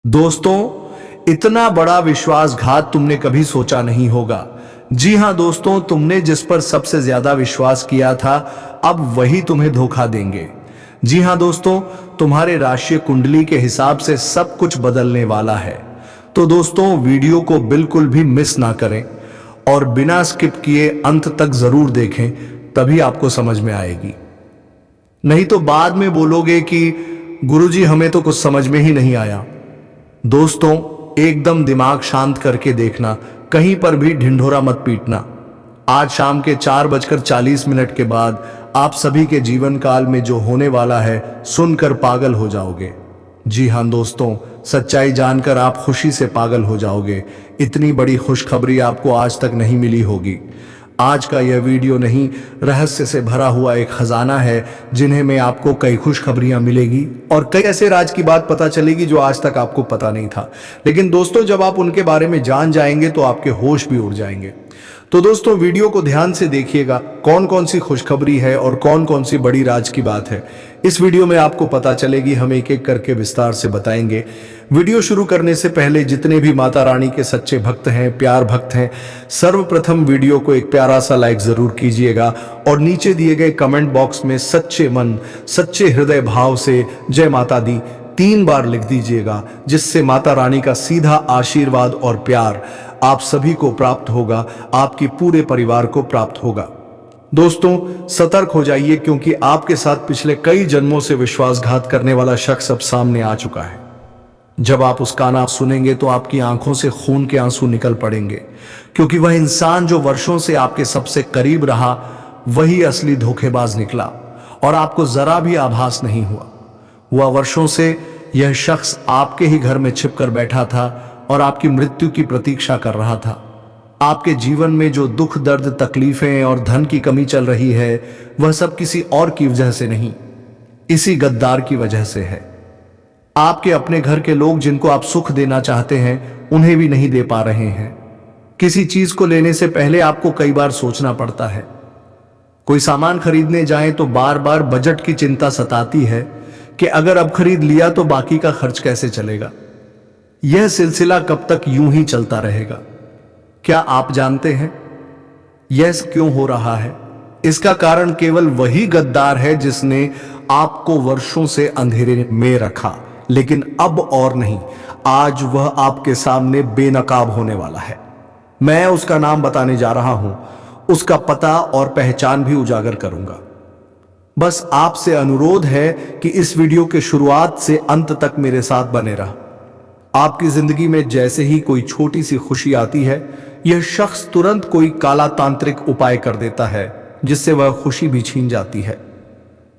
दोस्तों, इतना बड़ा विश्वासघात तुमने कभी सोचा नहीं होगा। जी हां दोस्तों, तुमने जिस पर सबसे ज्यादा विश्वास किया था, अब वही तुम्हें धोखा देंगे। जी हां दोस्तों, तुम्हारे राशि कुंडली के हिसाब से सब कुछ बदलने वाला है। तो दोस्तों, वीडियो को बिल्कुल भी मिस ना करें और बिना स्किप किए अंत तक जरूर देखें, तभी आपको समझ में आएगी। नहीं तो बाद में बोलोगे कि गुरुजी हमें तो कुछ समझ में ही नहीं आया। दोस्तों, एकदम दिमाग शांत करके देखना, कहीं पर भी ढिंढोरा मत पीटना। आज शाम के 4:40 के बाद आप सभी के जीवन काल में जो होने वाला है सुनकर पागल हो जाओगे। जी हां दोस्तों, सच्चाई जानकर आप खुशी से पागल हो जाओगे। इतनी बड़ी खुशखबरी आपको आज तक नहीं मिली होगी। आज का यह वीडियो नहीं, रहस्य से भरा हुआ एक खजाना है, जिन्हें में आपको कई खुशखबरियां मिलेगी और कई ऐसे राज की बात पता चलेगी जो आज तक आपको पता नहीं था। लेकिन दोस्तों, जब आप उनके बारे में जान जाएंगे तो आपके होश भी उड़ जाएंगे। तो दोस्तों, वीडियो को ध्यान से देखिएगा, कौन कौन सी खुशखबरी है और कौन कौन सी बड़ी राज की बात है इस वीडियो में आपको पता चलेगी। हम एक एक करके विस्तार से बताएंगे। वीडियो शुरू करने से पहले जितने भी माता रानी के सच्चे भक्त हैं, प्यार भक्त हैं, सर्वप्रथम वीडियो को एक प्यारा सा लाइक जरूर कीजिएगा और नीचे दिए गए कमेंट बॉक्स में सच्चे मन, सच्चे हृदय भाव से जय माता दी 3 बार लिख दीजिएगा, जिससे माता रानी का सीधा आशीर्वाद और प्यार आप सभी को प्राप्त होगा, आपके पूरे परिवार को प्राप्त होगा। दोस्तों, सतर्क हो जाइए, क्योंकि आपके साथ पिछले कई जन्मों से विश्वासघात करने वाला शख्स अब सामने आ चुका है। जब आप उसका नाम सुनेंगे तो आपकी आंखों से खून के आंसू निकल पड़ेंगे, क्योंकि वह इंसान जो वर्षों से आपके सबसे करीब रहा, वही असली धोखेबाज निकला और आपको जरा भी आभास नहीं हुआ। वर्षों से यह शख्स आपके ही घर में छिपकर बैठा था और आपकी मृत्यु की प्रतीक्षा कर रहा था। आपके जीवन में जो दुख, दर्द, तकलीफें और धन की कमी चल रही है, वह सब किसी और की वजह से नहीं, इसी गद्दार की वजह से है। आपके अपने घर के लोग जिनको आप सुख देना चाहते हैं, उन्हें भी नहीं दे पा रहे हैं। किसी चीज को लेने से पहले आपको कई बार सोचना पड़ता है। कोई सामान खरीदने जाएं तो बार बार बजट की चिंता सताती है कि अगर अब खरीद लिया तो बाकी का खर्च कैसे चलेगा। यह सिलसिला कब तक यूं ही चलता रहेगा? क्या आप जानते हैं यह क्यों हो रहा है? इसका कारण केवल वही गद्दार है जिसने आपको वर्षों से अंधेरे में रखा, लेकिन अब और नहीं, आज वह आपके सामने बेनकाब होने वाला है। मैं उसका नाम बताने जा रहा हूं, उसका पता और पहचान भी उजागर करूंगा। बस आपसे अनुरोध है कि इस वीडियो के शुरुआत से अंत तक मेरे साथ बने रहा। आपकी जिंदगी में जैसे ही कोई छोटी सी खुशी आती है, यह शख्स तुरंत कोई काला तांत्रिक उपाय कर देता है, जिससे वह खुशी भी छीन जाती है।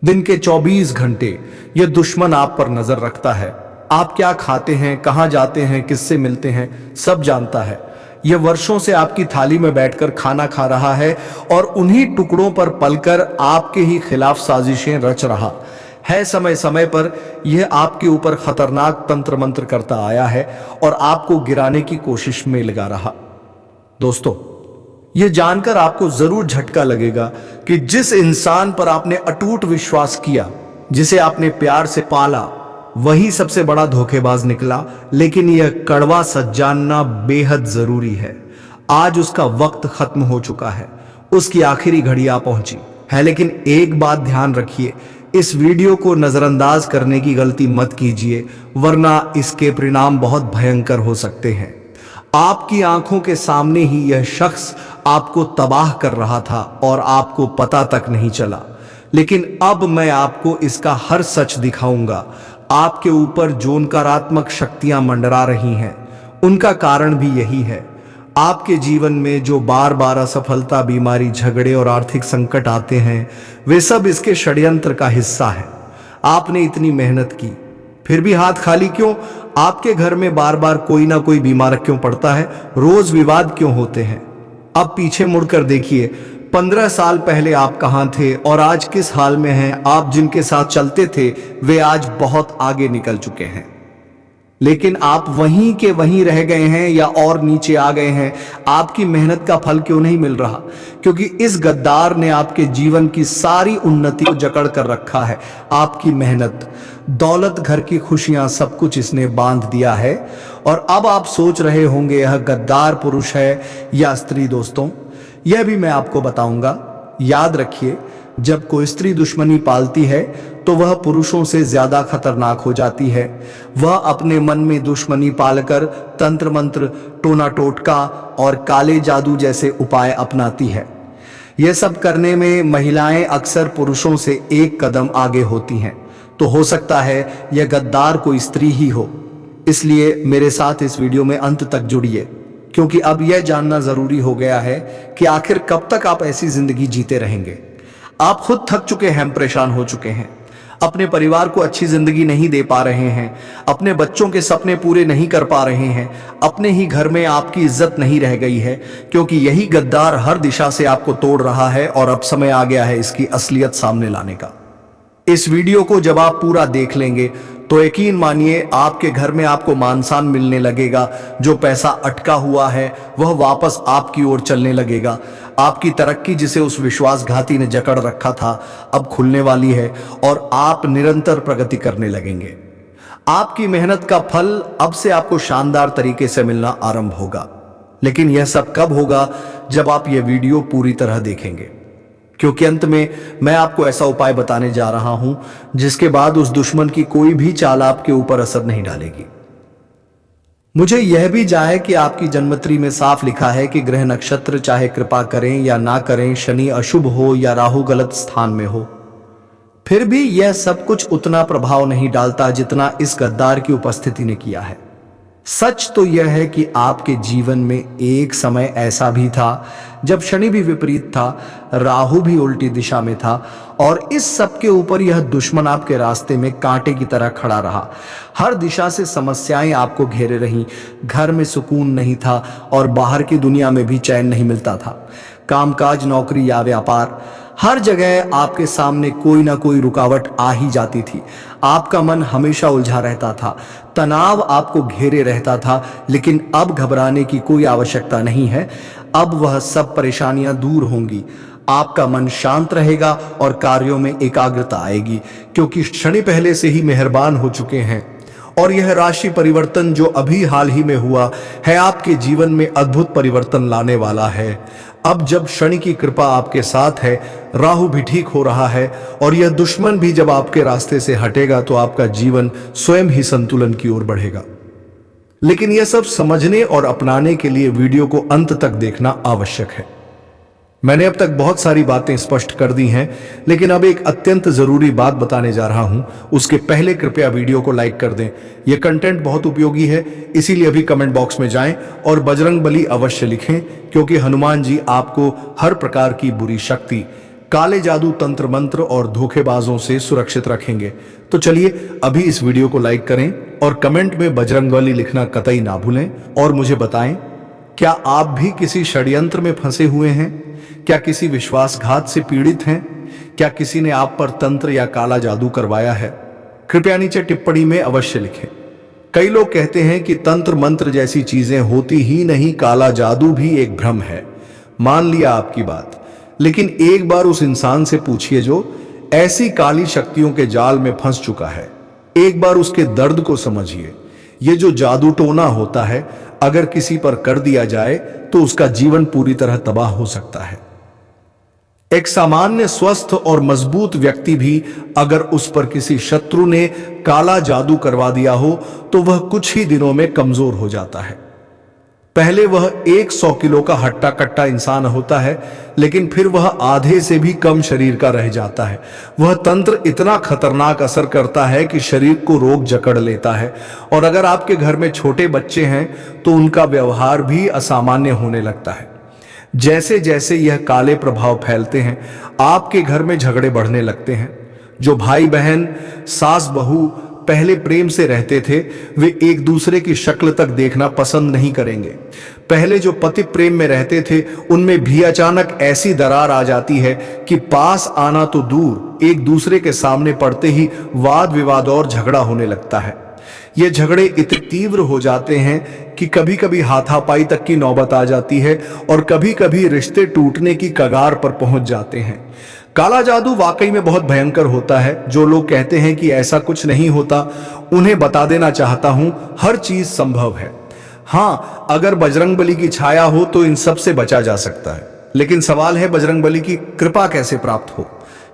दिन के 24 घंटे यह दुश्मन आप पर नजर रखता है। आप क्या खाते हैं, कहां जाते हैं, किससे मिलते हैं, सब जानता है। यह वर्षों से आपकी थाली में बैठकर खाना खा रहा है और उन्हीं टुकड़ों पर पलकर आपके ही खिलाफ साजिशें रच रहा है। समय समय पर यह आपके ऊपर खतरनाक तंत्र मंत्र करता आया है और आपको गिराने की कोशिश में लगा रहा। दोस्तों, यह जानकर आपको जरूर झटका लगेगा कि जिस इंसान पर आपने अटूट विश्वास किया, जिसे आपने प्यार से पाला, वही सबसे बड़ा धोखेबाज निकला। लेकिन यह कड़वा सच जानना बेहद जरूरी है। आज उसका वक्त खत्म हो चुका है, उसकी आखिरी घड़ी आ पहुंची है। लेकिन एक बात ध्यान रखिए, इस वीडियो को नजरअंदाज करने की गलती मत कीजिए, वरना इसके परिणाम बहुत भयंकर हो सकते हैं। आपकी आंखों के सामने ही यह शख्स आपको तबाह कर रहा था और आपको पता तक नहीं चला। लेकिन अब मैं आपको इसका हर सच दिखाऊंगा। आपके ऊपर जो नकारात्मक शक्तियां मंडरा रही हैं, उनका कारण भी यही है। आपके जीवन में जो बार बार असफलता, बीमारी, झगड़े और आर्थिक संकट आते हैं, वे सब इसके षड्यंत्र का हिस्सा है। आपने इतनी मेहनत की, फिर भी हाथ खाली क्यों? आपके घर में बार बार कोई ना कोई बीमार क्यों पड़ता है? रोज विवाद क्यों होते हैं? अब पीछे मुड़कर देखिए, 15 साल पहले आप कहां थे और आज किस हाल में हैं? आप जिनके साथ चलते थे, वे आज बहुत आगे निकल चुके हैं। लेकिन आप वहीं के वहीं रह गए हैं या और नीचे आ गए हैं। आपकी मेहनत का फल क्यों नहीं मिल रहा? क्योंकि इस गद्दार ने आपके जीवन की सारी उन्नति को जकड़ कर रखा है। आपकी मेहनत, दौलत, घर की खुशियां, सब कुछ इसने बांध दिया है। और अब आप सोच रहे होंगे यह गद्दार पुरुष है या स्त्री। दोस्तों, यह भी मैं आपको बताऊंगा। याद रखिए, जब कोई स्त्री दुश्मनी पालती है तो वह पुरुषों से ज्यादा खतरनाक हो जाती है। वह अपने मन में दुश्मनी पालकर तंत्र मंत्र, टोना टोटका और काले जादू जैसे उपाय अपनाती है। यह सब करने में महिलाएं अक्सर पुरुषों से एक कदम आगे होती हैं। तो हो सकता है यह गद्दार कोई स्त्री ही हो। इसलिए मेरे साथ इस वीडियो में अंत तक जुड़िए, क्योंकि अब यह जानना जरूरी हो गया है कि आखिर कब तक आप ऐसी जिंदगी जीते रहेंगे। आप खुद थक चुके हैं, परेशान हो चुके हैं, अपने परिवार को अच्छी जिंदगी नहीं दे पा रहे हैं, अपने बच्चों के सपने पूरे नहीं कर पा रहे हैं, अपने ही घर में आपकी इज्जत नहीं रह गई है, क्योंकि यही गद्दार हर दिशा से आपको तोड़ रहा है। और अब समय आ गया है इसकी असलियत सामने लाने का। इस वीडियो को जब आप पूरा देख लेंगे तो यकीन मानिए आपके घर में आपको मान-सम्मान मिलने लगेगा। जो पैसा अटका हुआ है वह वापस आपकी ओर चलने लगेगा। आपकी तरक्की, जिसे उस विश्वासघाती ने जकड़ रखा था, अब खुलने वाली है और आप निरंतर प्रगति करने लगेंगे। आपकी मेहनत का फल अब से आपको शानदार तरीके से मिलना आरंभ होगा। लेकिन यह सब कब होगा? जब आप यह वीडियो पूरी तरह देखेंगे, क्योंकि अंत में मैं आपको ऐसा उपाय बताने जा रहा हूं जिसके बाद उस दुश्मन की कोई भी चाल आपके ऊपर असर नहीं डालेगी। मुझे यह भी जाए कि आपकी जन्मत्री में साफ लिखा है कि ग्रह नक्षत्र चाहे कृपा करें या ना करें, शनि अशुभ हो या राहु गलत स्थान में हो, फिर भी यह सब कुछ उतना प्रभाव नहीं डालता जितना इस गद्दार की उपस्थिति ने किया है। सच तो यह है कि आपके जीवन में एक समय ऐसा भी था जब शनि भी विपरीत था, राहु भी उल्टी दिशा में था, और इस सब के ऊपर यह दुश्मन आपके रास्ते में कांटे की तरह खड़ा रहा। हर दिशा से समस्याएं आपको घेरे रहीं। घर में सुकून नहीं था और बाहर की दुनिया में भी चैन नहीं मिलता था। कामकाज, नौकरी या व्यापार, हर जगह आपके सामने कोई ना कोई रुकावट आ ही जाती थी। आपका मन हमेशा उलझा रहता था, तनाव आपको घेरे रहता था। लेकिन अब घबराने की कोई आवश्यकता नहीं है। अब वह सब परेशानियां दूर होंगी। आपका मन शांत रहेगा और कार्यों में एकाग्रता आएगी, क्योंकि शनि पहले से ही मेहरबान हो चुके हैं। और यह राशि परिवर्तन जो अभी हाल ही में हुआ है आपके जीवन में अद्भुत परिवर्तन लाने वाला है। अब जब शनि की कृपा आपके साथ है, राहु भी ठीक हो रहा है और यह दुश्मन भी जब आपके रास्ते से हटेगा तो आपका जीवन स्वयं ही संतुलन की ओर बढ़ेगा। लेकिन यह सब समझने और अपनाने के लिए वीडियो को अंत तक देखना आवश्यक है। मैंने अब तक बहुत सारी बातें स्पष्ट कर दी हैं, लेकिन अब एक अत्यंत जरूरी बात बताने जा रहा हूं। उसके पहले कृपया वीडियो को लाइक कर दें। यह कंटेंट बहुत उपयोगी है, इसीलिए अभी कमेंट बॉक्स में जाएं और बजरंग बली अवश्य लिखें, क्योंकि हनुमान जी आपको हर प्रकार की बुरी शक्ति, काले जादू, तंत्र मंत्र और धोखेबाजों से सुरक्षित रखेंगे। तो चलिए अभी इस वीडियो को लाइक करें और कमेंट में बजरंग बली लिखना कतई ना भूलें। और मुझे बताएं, क्या आप भी किसी षड्यंत्र में फंसे हुए हैं? क्या किसी विश्वासघात से पीड़ित हैं? क्या किसी ने आप पर तंत्र या काला जादू करवाया है? कृपया नीचे टिप्पणी में अवश्य लिखें। कई लोग कहते हैं कि तंत्र मंत्र जैसी चीजें होती ही नहीं, काला जादू भी एक भ्रम है। मान लिया आपकी बात, लेकिन एक बार उस इंसान से पूछिए जो ऐसी काली शक्तियों के जाल में फंस चुका है। एक बार उसके दर्द को समझिए। ये जो जादू टोना होता है, अगर किसी पर कर दिया जाए तो उसका जीवन पूरी तरह तबाह हो सकता है। एक सामान्य, स्वस्थ और मजबूत व्यक्ति भी अगर उस पर किसी शत्रु ने काला जादू करवा दिया हो तो वह कुछ ही दिनों में कमजोर हो जाता है। पहले वह 100 किलो का हट्टा कट्टा इंसान होता है, लेकिन फिर वह आधे से भी कम शरीर का रह जाता है। वह तंत्र इतना खतरनाक असर करता है कि शरीर को रोग जकड़ लेता है। और अगर आपके घर में छोटे बच्चे हैं तो उनका व्यवहार भी असामान्य होने लगता है। जैसे जैसे यह काले प्रभाव फैलते हैं, आपके घर में झगड़े बढ़ने लगते हैं। जो भाई बहन, सास बहू पहले प्रेम से रहते थे, वे एक दूसरे की शक्ल तक देखना पसंद नहीं करेंगे। पहले जो पति प्रेम में रहते थे, उनमें भी अचानक ऐसी दरार आ जाती है कि पास आना तो दूर, एक दूसरे के सामने पड़ते ही वाद विवाद और झगड़ा होने लगता है। ये झगड़े इतने तीव्र हो जाते हैं कि कभी कभी हाथापाई तक की नौबत आ जाती है और कभी कभी रिश्ते टूटने की कगार पर पहुंच जाते हैं। काला जादू वाकई में बहुत भयंकर होता है। जो लोग कहते हैं कि ऐसा कुछ नहीं होता, उन्हें बता देना चाहता हूं, हर चीज संभव है। हाँ, अगर बजरंगबली की छाया हो तो इन सब से बचा जा सकता है, लेकिन सवाल है बजरंगबली की कृपा कैसे प्राप्त हो,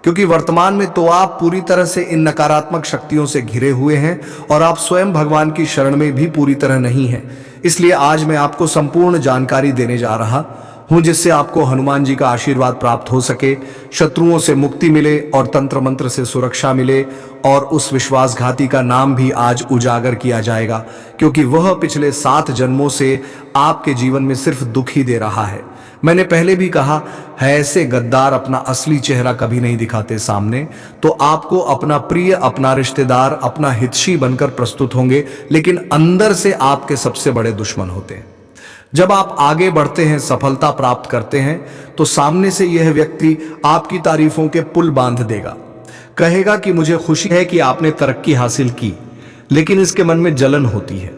क्योंकि वर्तमान में तो आप पूरी तरह से इन नकारात्मक शक्तियों से घिरे हुए हैं और आप स्वयं भगवान की शरण में भी पूरी तरह नहीं हैं। इसलिए आज मैं आपको संपूर्ण जानकारी देने जा रहा हूं, जिससे आपको हनुमान जी का आशीर्वाद प्राप्त हो सके, शत्रुओं से मुक्ति मिले और तंत्र मंत्र से सुरक्षा मिले। और उस विश्वासघाती का नाम भी आज उजागर किया जाएगा, क्योंकि वह पिछले 7 जन्मों से आपके जीवन में सिर्फ दुख ही दे रहा है। मैंने पहले भी कहा है, ऐसे गद्दार अपना असली चेहरा कभी नहीं दिखाते सामने, तो आपको अपना प्रिय, अपना रिश्तेदार, अपना हितैषी बनकर प्रस्तुत होंगे, लेकिन अंदर से आपके सबसे बड़े दुश्मन होते हैं। जब आप आगे बढ़ते हैं, सफलता प्राप्त करते हैं, तो सामने से यह व्यक्ति आपकी तारीफों के पुल बांध देगा, कहेगा कि मुझे खुशी है कि आपने तरक्की हासिल की, लेकिन इसके मन में जलन होती है।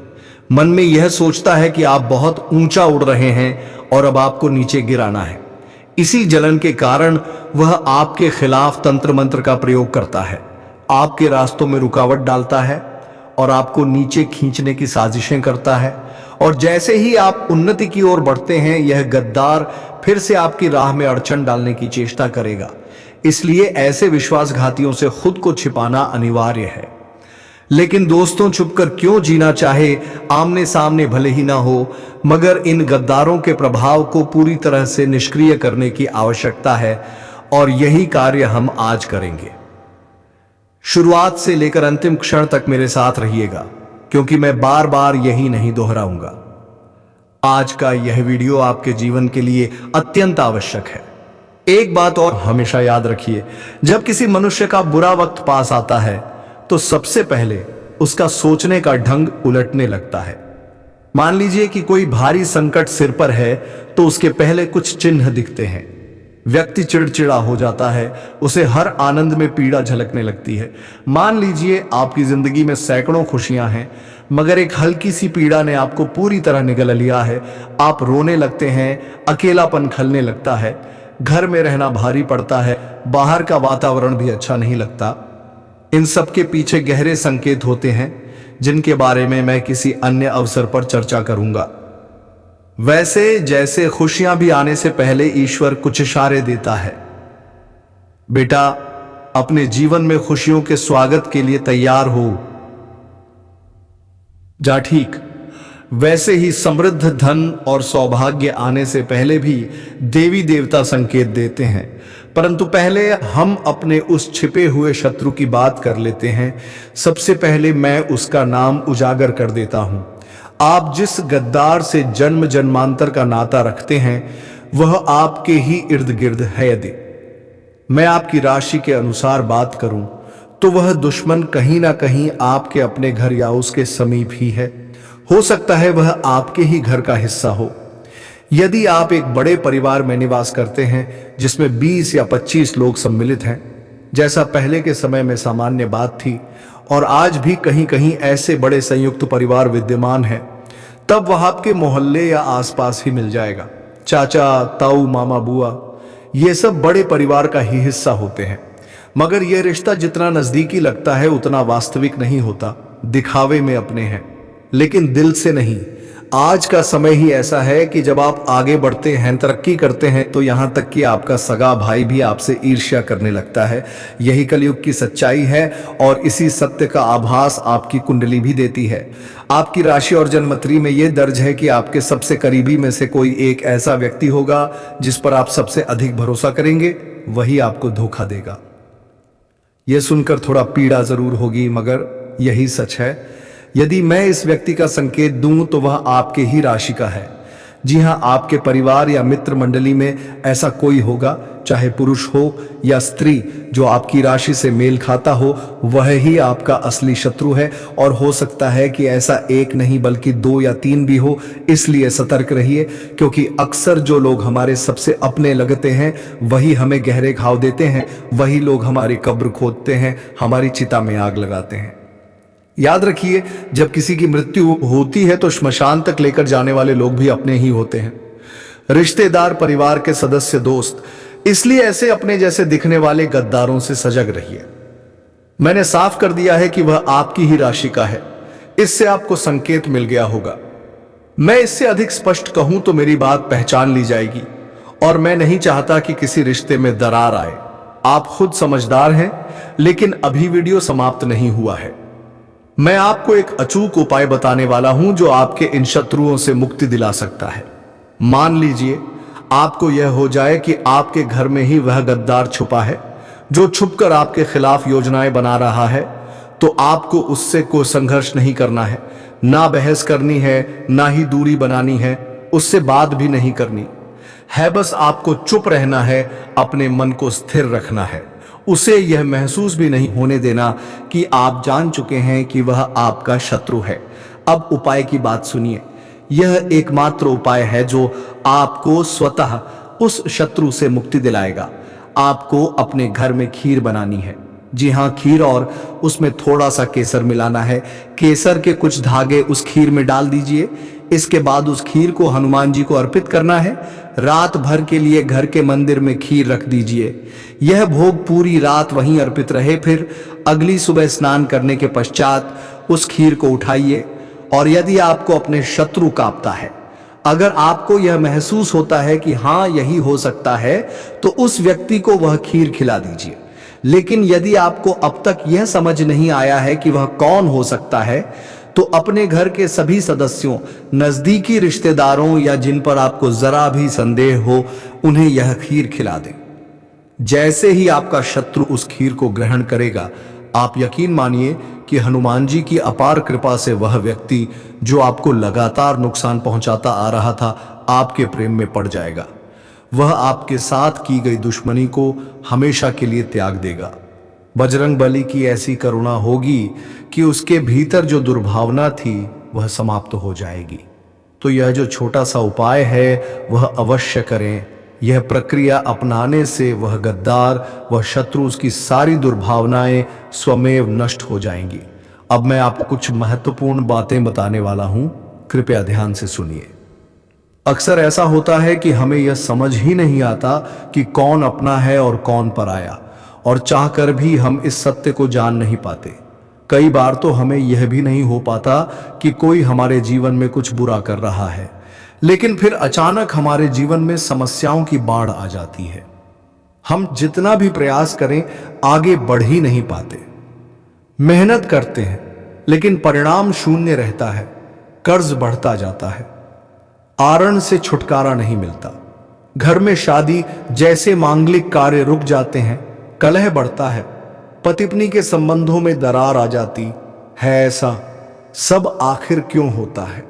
मन में यह सोचता है कि आप बहुत ऊंचा उड़ रहे हैं और अब आपको नीचे गिराना है। इसी जलन के कारण वह आपके खिलाफ तंत्र मंत्र का प्रयोग करता है, आपके रास्तों में रुकावट डालता है और आपको नीचे खींचने की साजिशें करता है। और जैसे ही आप उन्नति की ओर बढ़ते हैं, यह गद्दार फिर से आपकी राह में अड़चन डालने की चेष्टा करेगा। इसलिए ऐसे विश्वासघातियों से खुद को छिपाना अनिवार्य है। लेकिन दोस्तों, छुपकर क्यों जीना चाहे, आमने सामने भले ही ना हो, मगर इन गद्दारों के प्रभाव को पूरी तरह से निष्क्रिय करने की आवश्यकता है, और यही कार्य हम आज करेंगे। शुरुआत से लेकर अंतिम क्षण तक मेरे साथ रहिएगा, क्योंकि मैं बार बार यही नहीं दोहराऊंगा। आज का यह वीडियो आपके जीवन के लिए अत्यंत आवश्यक है। एक बात और हमेशा याद रखिए, जब किसी मनुष्य का बुरा वक्त पास आता है तो सबसे पहले उसका सोचने का ढंग उलटने लगता है। मान लीजिए कि कोई भारी संकट सिर पर है, तो उसके पहले कुछ चिन्ह दिखते हैं। व्यक्ति चिड़चिड़ा हो जाता है, उसे हर आनंद में पीड़ा झलकने लगती है। मान लीजिए आपकी जिंदगी में सैकड़ों खुशियां हैं, मगर एक हल्की सी पीड़ा ने आपको पूरी तरह निगल लिया है। आप रोने लगते हैं, अकेलापन खलने लगता है, घर में रहना भारी पड़ता है, बाहर का वातावरण भी अच्छा नहीं लगता। इन सब के पीछे गहरे संकेत होते हैं, जिनके बारे में मैं किसी अन्य अवसर पर चर्चा करूंगा। वैसे जैसे खुशियां भी आने से पहले ईश्वर कुछ इशारे देता है, बेटा अपने जीवन में खुशियों के स्वागत के लिए तैयार हो जा। ठीक वैसे ही समृद्ध धन और सौभाग्य आने से पहले भी देवी देवता संकेत देते हैं, परंतु पहले हम अपने उस छिपे हुए शत्रु की बात कर लेते हैं। सबसे पहले मैं उसका नाम उजागर कर देता हूं। आप जिस गद्दार से जन्म जन्मांतर का नाता रखते हैं, वह आपके ही इर्द गिर्द है। यदि मैं आपकी राशि के अनुसार बात करूं, तो वह दुश्मन कहीं ना कहीं आपके अपने घर या उसके समीप ही है। हो सकता है वह आपके ही घर का हिस्सा हो। यदि आप एक बड़े परिवार में निवास करते हैं, जिसमें 20 या 25 लोग सम्मिलित हैं, जैसा पहले के समय में सामान्य बात थी, और आज भी कहीं कहीं ऐसे बड़े संयुक्त परिवार विद्यमान हैं, तब वह आपके मोहल्ले या आसपास ही मिल जाएगा। चाचा, ताऊ, मामा, बुआ, ये सब बड़े परिवार का ही हिस्सा होते हैं। मगर यह रिश्ता जितना नजदीकी लगता है, उतना वास्तविक नहीं होता। दिखावे में अपने हैं, लेकिन दिल से नहीं। आज का समय ही ऐसा है कि जब आप आगे बढ़ते हैं, तरक्की करते हैं, तो यहां तक कि आपका सगा भाई भी आपसे ईर्ष्या करने लगता है। यही कलयुग की सच्चाई है, और इसी सत्य का आभास आपकी कुंडली भी देती है। आपकी राशि और जन्मत्री में यह दर्ज है कि आपके सबसे करीबी में से कोई एक ऐसा व्यक्ति होगा जिस पर आप सबसे अधिक भरोसा करेंगे, वही आपको धोखा देगा। यह सुनकर थोड़ा पीड़ा जरूर होगी, मगर यही सच है। यदि मैं इस व्यक्ति का संकेत दूं, तो वह आपके ही राशि का है। जी हां, आपके परिवार या मित्र मंडली में ऐसा कोई होगा, चाहे पुरुष हो या स्त्री, जो आपकी राशि से मेल खाता हो। वह ही आपका असली शत्रु है, और हो सकता है कि ऐसा एक नहीं बल्कि 2 या 3 भी हो। इसलिए सतर्क रहिए, क्योंकि अक्सर जो लोग हमारे सबसे अपने लगते हैं, वही हमें गहरे घाव देते हैं। वही लोग हमारी कब्र खोदते हैं, हमारी चिता में आग लगाते हैं। याद रखिए, जब किसी की मृत्यु होती है तो श्मशान तक लेकर जाने वाले लोग भी अपने ही होते हैं, रिश्तेदार, परिवार के सदस्य, दोस्त। इसलिए ऐसे अपने जैसे दिखने वाले गद्दारों से सजग रहिए। मैंने साफ कर दिया है कि वह आपकी ही राशि का है। इससे आपको संकेत मिल गया होगा। मैं इससे अधिक स्पष्ट कहूं तो मेरी बात पहचान ली जाएगी, और मैं नहीं चाहता कि किसी रिश्ते में दरार आए। आप खुद समझदार हैं, लेकिन अभी वीडियो समाप्त नहीं हुआ है। मैं आपको एक अचूक उपाय बताने वाला हूं जो आपके इन शत्रुओं से मुक्ति दिला सकता है। मान लीजिए आपको यह हो जाए कि आपके घर में ही वह गद्दार छुपा है जो छुपकर आपके खिलाफ योजनाएं बना रहा है, तो आपको उससे कोई संघर्ष नहीं करना है, ना बहस करनी है, ना ही दूरी बनानी है, उससे बात भी नहीं करनी है। बस आपको चुप रहना है, अपने मन को स्थिर रखना है, उसे यह महसूस भी नहीं होने देना कि आप जान चुके हैं कि वह आपका शत्रु है। अब उपाय की बात सुनिए। यह एकमात्र उपाय है जो आपको स्वतः उस शत्रु से मुक्ति दिलाएगा। आपको अपने घर में खीर बनानी है। जी हाँ, खीर, और उसमें थोड़ा सा केसर मिलाना है। केसर के कुछ धागे उस खीर में डाल दीजिए। इसके बाद उस खीर को हनुमान जी को अर्पित करना है। रात भर के लिए घर के मंदिर में खीर रख दीजिए। यह भोग पूरी रात वहीं अर्पित रहे। फिर अगली सुबह स्नान करने के पश्चात उस खीर को उठाइए, और यदि आपको अपने शत्रु कांपता है, अगर आपको यह महसूस होता है कि हाँ यही हो सकता है, तो उस व्यक्ति को वह खीर खिला दीजिए। लेकिन यदि आपको अब तक यह समझ नहीं आया है कि वह कौन हो सकता है, तो अपने घर के सभी सदस्यों, नजदीकी रिश्तेदारों या जिन पर आपको जरा भी संदेह हो, उन्हें यह खीर खिला दें। जैसे ही आपका शत्रु उस खीर को ग्रहण करेगा, आप यकीन मानिए कि हनुमान जी की अपार कृपा से वह व्यक्ति जो आपको लगातार नुकसान पहुंचाता आ रहा था, आपके प्रेम में पड़ जाएगा। वह आपके साथ की गई दुश्मनी को हमेशा के लिए त्याग देगा। बजरंग बली की ऐसी करुणा होगी कि उसके भीतर जो दुर्भावना थी वह समाप्त हो जाएगी। तो यह जो छोटा सा उपाय है वह अवश्य करें। यह प्रक्रिया अपनाने से वह गद्दार, वह शत्रु, उसकी सारी दुर्भावनाएं स्वमेव नष्ट हो जाएंगी। अब मैं आपको कुछ महत्वपूर्ण बातें बताने वाला हूं, कृपया ध्यान से सुनिए। अक्सर ऐसा होता है कि हमें यह समझ ही नहीं आता कि कौन अपना है और कौन पराया, और चाहकर भी हम इस सत्य को जान नहीं पाते। कई बार तो हमें यह भी नहीं हो पाता कि कोई हमारे जीवन में कुछ बुरा कर रहा है, लेकिन फिर अचानक हमारे जीवन में समस्याओं की बाढ़ आ जाती है। हम जितना भी प्रयास करें आगे बढ़ ही नहीं पाते। मेहनत करते हैं लेकिन परिणाम शून्य रहता है। कर्ज बढ़ता जाता है, आरण से छुटकारा नहीं मिलता। घर में शादी जैसे मांगलिक कार्य रुक जाते हैं, कलह बढ़ता है, पति पत्नी के संबंधों में दरार आ जाती है। ऐसा सब आखिर क्यों होता है?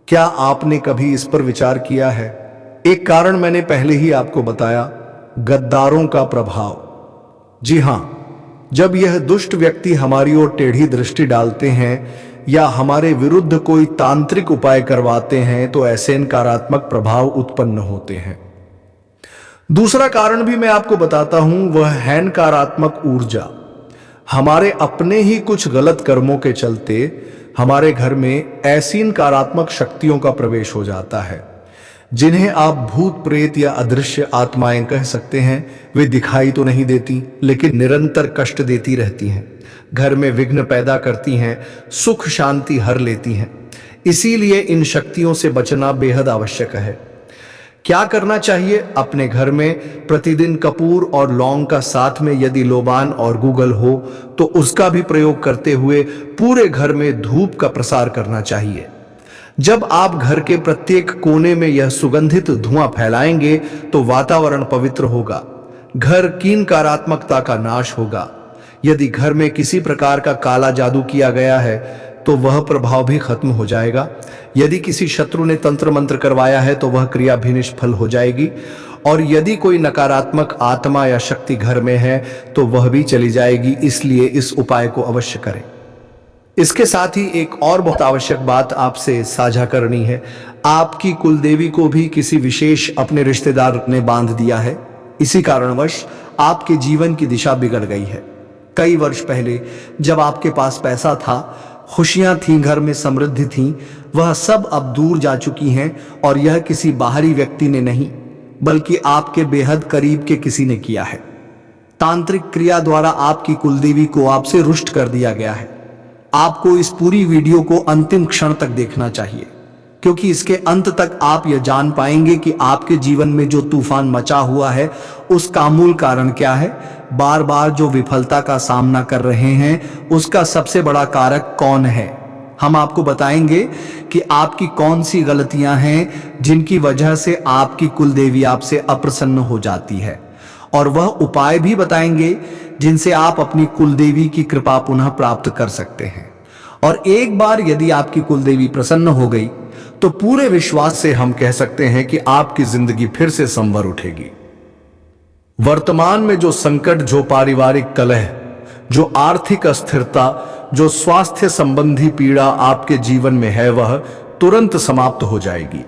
क्या आपने कभी इस पर विचार किया है? एक कारण मैंने पहले ही आपको बताया, गद्दारों का प्रभाव। जी हां, जब यह दुष्ट व्यक्ति हमारी ओर टेढ़ी दृष्टि डालते हैं या हमारे विरुद्ध कोई तांत्रिक उपाय करवाते हैं, तो ऐसे नकारात्मक प्रभाव उत्पन्न होते हैं। दूसरा कारण भी मैं आपको बताता हूं, वह है नकारात्मक ऊर्जा। हमारे अपने ही कुछ गलत कर्मों के चलते हमारे घर में ऐसी नकारात्मक शक्तियों का प्रवेश हो जाता है, जिन्हें आप भूत प्रेत या अदृश्य आत्माएं कह सकते हैं। वे दिखाई तो नहीं देती, लेकिन निरंतर कष्ट देती रहती हैं, घर में विघ्न पैदा करती हैं, सुख शांति हर लेती हैं। इसीलिए इन शक्तियों से बचना बेहद आवश्यक है। क्या करना चाहिए? अपने घर में प्रतिदिन कपूर और लौंग का साथ में यदि लोबान और गूगल हो तो उसका भी प्रयोग करते हुए पूरे घर में धूप का प्रसार करना चाहिए। जब आप घर के प्रत्येक कोने में यह सुगंधित धुआं फैलाएंगे तो वातावरण पवित्र होगा, घर की नकारात्मकता का नाश होगा। यदि घर में किसी प्रकार का काला जादू किया गया है तो वह प्रभाव भी खत्म हो जाएगा। यदि किसी शत्रु ने तंत्र मंत्र करवाया है तो वह क्रिया भी निष्फल हो जाएगी, और यदि कोई नकारात्मक आत्मा या शक्ति घर में है तो वह भी चली जाएगी। इसलिए इस उपाय को अवश्य करें। इसके साथ ही एक और बहुत आवश्यक बात आपसे साझा करनी है। आपकी कुलदेवी को भी किसी विशेष अपने रिश्तेदार ने बांध दिया है। इसी कारणवश आपके जीवन की दिशा बिगड़ गई है। कई वर्ष पहले जब आपके पास पैसा था, खुशियां थीं, घर में समृद्धि थी, वह सब अब दूर जा चुकी हैं और यह किसी बाहरी व्यक्ति ने नहीं बल्कि आपके बेहद करीब के किसी ने किया है। तांत्रिक क्रिया द्वारा आपकी कुलदेवी को आपसे रुष्ट कर दिया गया है। आपको इस पूरी वीडियो को अंतिम क्षण तक देखना चाहिए, क्योंकि इसके अंत तक आप यह जान पाएंगे कि आपके जीवन में जो तूफान मचा हुआ है उसका मूल कारण क्या है। बार बार जो विफलता का सामना कर रहे हैं उसका सबसे बड़ा कारक कौन है। हम आपको बताएंगे कि आपकी कौन सी गलतियां हैं जिनकी वजह से आपकी कुलदेवी आपसे अप्रसन्न हो जाती है, और वह उपाय भी बताएंगे जिनसे आप अपनी कुलदेवी की कृपा पुनः प्राप्त कर सकते हैं। और एक बार यदि आपकी कुलदेवी प्रसन्न हो गई तो पूरे विश्वास से हम कह सकते हैं कि आपकी जिंदगी फिर से संवर उठेगी। वर्तमान में जो संकट, जो पारिवारिक कलह, जो आर्थिक अस्थिरता, जो स्वास्थ्य संबंधी पीड़ा आपके जीवन में है, वह तुरंत समाप्त हो जाएगी।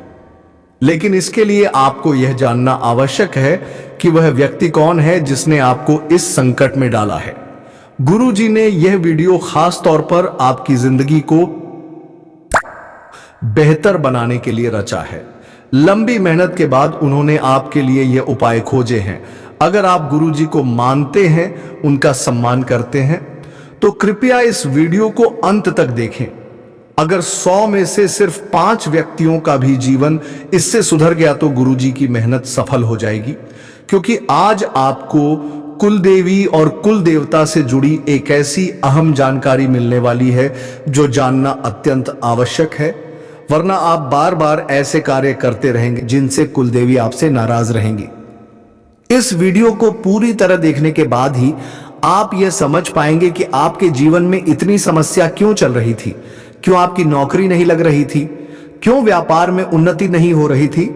लेकिन इसके लिए आपको यह जानना आवश्यक है कि वह व्यक्ति कौन है जिसने आपको इस संकट में डाला है। गुरु जी ने यह वीडियो खास तौर पर आपकी जिंदगी को बेहतर बनाने के लिए रचा है। लंबी मेहनत के बाद उन्होंने आपके लिए यह उपाय खोजे हैं। अगर आप गुरु जी को मानते हैं, उनका सम्मान करते हैं, तो कृपया इस वीडियो को अंत तक देखें। अगर 100 में से सिर्फ 5 व्यक्तियों का भी जीवन इससे सुधर गया तो गुरु जी की मेहनत सफल हो जाएगी, क्योंकि आज आपको कुलदेवी और कुल देवता से जुड़ी एक ऐसी अहम जानकारी मिलने वाली है जो जानना अत्यंत आवश्यक है, वरना आप बार बार ऐसे कार्य करते रहेंगे जिनसे कुलदेवी आपसे नाराज रहेंगी। इस वीडियो को पूरी तरह देखने के बाद ही आप यह समझ पाएंगे कि आपके जीवन में इतनी समस्या क्यों चल रही थी, क्यों आपकी नौकरी नहीं लग रही थी, क्यों व्यापार में उन्नति नहीं हो रही थी।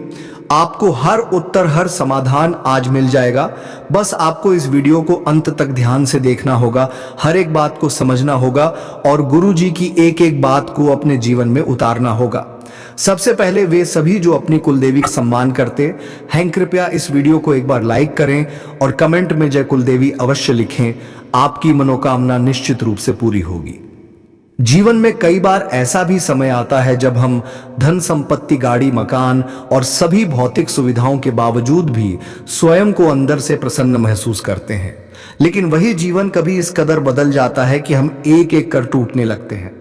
आपको हर उत्तर, हर समाधान आज मिल जाएगा। बस आपको इस वीडियो को अंत तक ध्यान से देखना होगा, हर एक बात को समझना होगा और गुरु जी की एक एक बात को अपने जीवन में उतारना होगा। सबसे पहले वे सभी जो अपनी कुलदेवी का सम्मान करते हैं, कृपया इस वीडियो को एक बार लाइक करें और कमेंट में जय कुलदेवी अवश्य लिखें। आपकी मनोकामना निश्चित रूप से पूरी होगी। जीवन में कई बार ऐसा भी समय आता है जब हम धन संपत्ति, गाड़ी, मकान और सभी भौतिक सुविधाओं के बावजूद भी स्वयं को अंदर से प्रसन्न महसूस करते हैं, लेकिन वही जीवन कभी इस कदर बदल जाता है कि हम एक एक कर टूटने लगते हैं।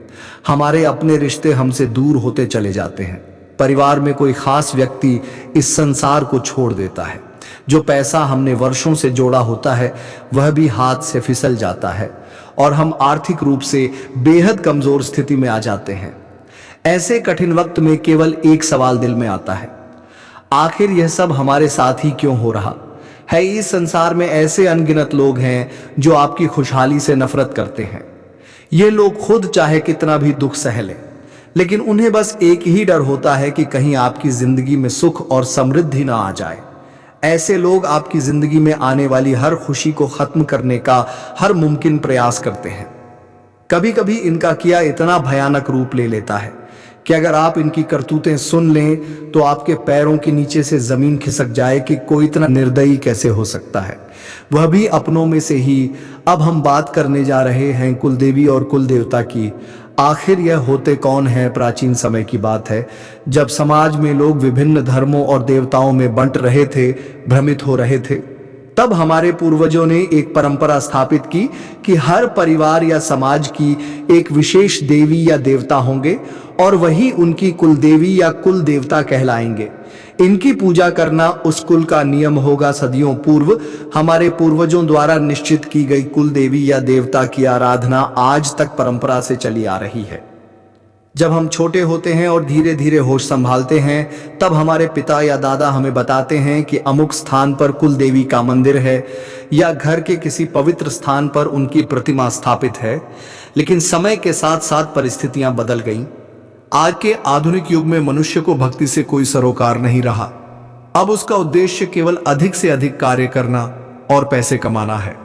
हमारे अपने रिश्ते हमसे दूर होते चले जाते हैं। परिवार में कोई खास व्यक्ति इस संसार को छोड़ देता है। जो पैसा हमने वर्षों से जोड़ा होता है वह भी हाथ से फिसल जाता है और हम आर्थिक रूप से बेहद कमजोर स्थिति में आ जाते हैं। ऐसे कठिन वक्त में केवल एक सवाल दिल में आता है, आखिर यह सब हमारे साथ ही क्यों हो रहा है। इस संसार में ऐसे अनगिनत लोग हैं जो आपकी खुशहाली से नफरत करते हैं। ये लोग खुद चाहे कितना भी दुख सह लें, लेकिन उन्हें बस एक ही डर होता है कि कहीं आपकी जिंदगी में सुख और समृद्धि ना आ जाए। ऐसे लोग आपकी जिंदगी में आने वाली हर खुशी को खत्म करने का हर मुमकिन प्रयास करते हैं। कभी कभी इनका किया इतना भयानक रूप ले लेता है कि अगर आप इनकी करतूतें सुन लें तो आपके पैरों के नीचे से जमीन खिसक जाए कि कोई इतना निर्दयी कैसे हो सकता है, वह भी अपनों में से ही। अब हम बात करने जा रहे हैं कुलदेवी और कुल देवता की। आखिर यह होते कौन है। प्राचीन समय की बात है जब समाज में लोग विभिन्न धर्मों और देवताओं में बंट रहे थे, भ्रमित हो रहे थे। तब हमारे पूर्वजों ने एक परंपरा स्थापित की कि हर परिवार या समाज की एक विशेष देवी या देवता होंगे और वही उनकी कुलदेवी या कुल देवता कहलाएंगे। इनकी पूजा करना उस कुल का नियम होगा। सदियों पूर्व हमारे पूर्वजों द्वारा निश्चित की गई कुल देवी या देवता की आराधना आज तक परंपरा से चली आ रही है। जब हम छोटे होते हैं और धीरे धीरे होश संभालते हैं, तब हमारे पिता या दादा हमें बताते हैं कि अमुक स्थान पर कुल देवी का मंदिर है या घर के किसी पवित्र स्थान पर उनकी प्रतिमा स्थापित है। लेकिन समय के साथ साथ परिस्थितियां बदल गईं। आज के आधुनिक युग में मनुष्य को भक्ति से कोई सरोकार नहीं रहा। अब उसका उद्देश्य केवल अधिक से अधिक कार्य करना और पैसे कमाना है।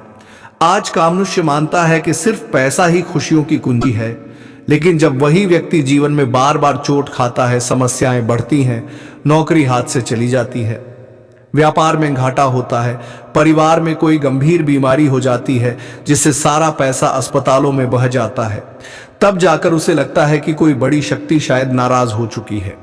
आज का मनुष्य मानता है कि सिर्फ पैसा ही खुशियों की कुंजी है, लेकिन जब वही व्यक्ति जीवन में बार बार चोट खाता है, समस्याएं बढ़ती हैं, नौकरी हाथ से चली जाती है, व्यापार में घाटा होता है, परिवार में कोई गंभीर बीमारी हो जाती है जिससे सारा पैसा अस्पतालों में बह जाता है, तब जाकर उसे लगता है कि कोई बड़ी शक्ति शायद नाराज हो चुकी है।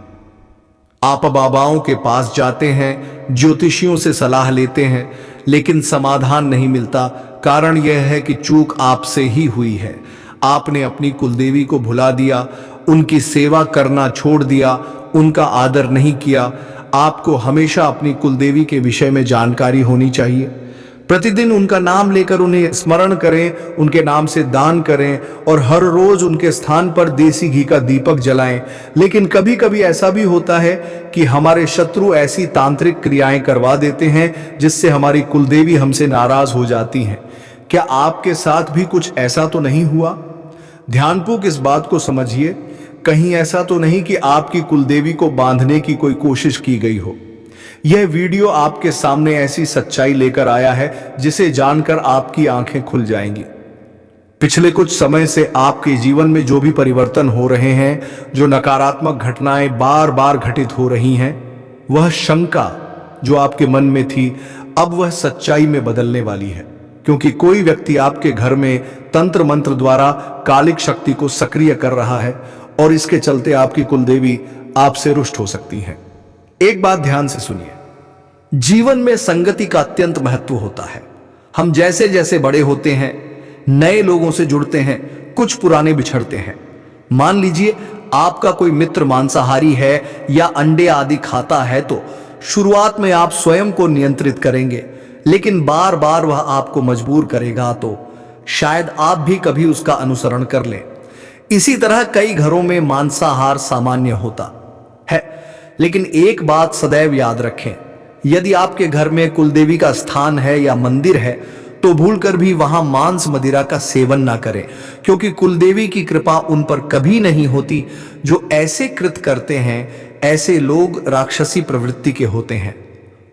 आप बाबाओं के पास जाते हैं, ज्योतिषियों से सलाह लेते हैं, लेकिन समाधान नहीं मिलता। कारण यह है कि चूक आपसे ही हुई है। आपने अपनी कुलदेवी को भुला दिया, उनकी सेवा करना छोड़ दिया, उनका आदर नहीं किया। आपको हमेशा अपनी कुलदेवी के विषय में जानकारी होनी चाहिए। प्रतिदिन उनका नाम लेकर उन्हें स्मरण करें, उनके नाम से दान करें और हर रोज उनके स्थान पर देसी घी का दीपक जलाएं। लेकिन कभी कभी ऐसा भी होता है कि हमारे शत्रु ऐसी तांत्रिक क्रियाएं करवा देते हैं जिससे हमारी कुलदेवी हमसे नाराज हो जाती हैं। क्या आपके साथ भी कुछ ऐसा तो नहीं हुआ? ध्यानपूर्वक इस बात को समझिए। कहीं ऐसा तो नहीं कि आपकी कुलदेवी को बांधने की कोई कोशिश की गई हो। यह वीडियो आपके सामने ऐसी सच्चाई लेकर आया है जिसे जानकर आपकी आंखें खुल जाएंगी। पिछले कुछ समय से आपके जीवन में जो भी परिवर्तन हो रहे हैं, जो नकारात्मक घटनाएं बार बार घटित हो रही हैं, वह शंका जो आपके मन में थी अब वह सच्चाई में बदलने वाली है। क्योंकि कोई व्यक्ति आपके घर में तंत्र मंत्र द्वारा कालिक शक्ति को सक्रिय कर रहा है और इसके चलते आपकी कुलदेवी आपसे रुष्ट हो सकती है। एक बात ध्यान से सुनिए, जीवन में संगति का अत्यंत महत्व होता है। हम जैसे जैसे बड़े होते हैं, नए लोगों से जुड़ते हैं, कुछ पुराने बिछड़ते हैं। मान लीजिए आपका कोई मित्र मांसाहारी है या अंडे आदि खाता है, तो शुरुआत में आप स्वयं को नियंत्रित करेंगे, लेकिन बार बार वह आपको मजबूर करेगा तो शायद आप भी कभी उसका अनुसरण कर लें। इसी तरह कई घरों में मांसाहार सामान्य होता है, लेकिन एक बात सदैव याद रखें, यदि आपके घर में कुलदेवी का स्थान है या मंदिर है तो भूलकर भी वहां मांस मदिरा का सेवन ना करें, क्योंकि कुलदेवी की कृपा उन पर कभी नहीं होती। जो ऐसे कृत करते हैं, ऐसे लोग राक्षसी प्रवृत्ति के होते हैं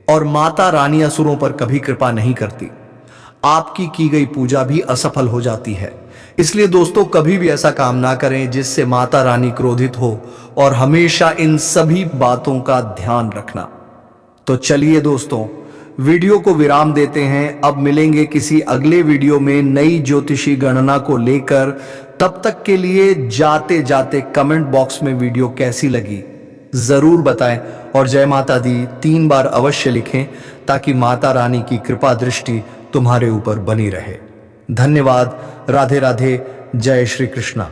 और माता रानी असुरों पर कभी कृपा नहीं करती। आपकी की गई पूजा भी असफल हो जाती है। इसलिए दोस्तों, कभी भी ऐसा काम ना करें जिससे माता रानी क्रोधित हो, और हमेशा इन सभी बातों का ध्यान रखना। तो चलिए दोस्तों, वीडियो को विराम देते हैं। अब मिलेंगे किसी अगले वीडियो में नई ज्योतिषी गणना को लेकर। तब तक के लिए जाते जाते कमेंट बॉक्स में वीडियो कैसी लगी जरूर बताएं और जय माता दी 3 बार अवश्य लिखें, ताकि माता रानी की कृपा दृष्टि तुम्हारे ऊपर बनी रहे। धन्यवाद। राधे राधे। जय श्री कृष्णा।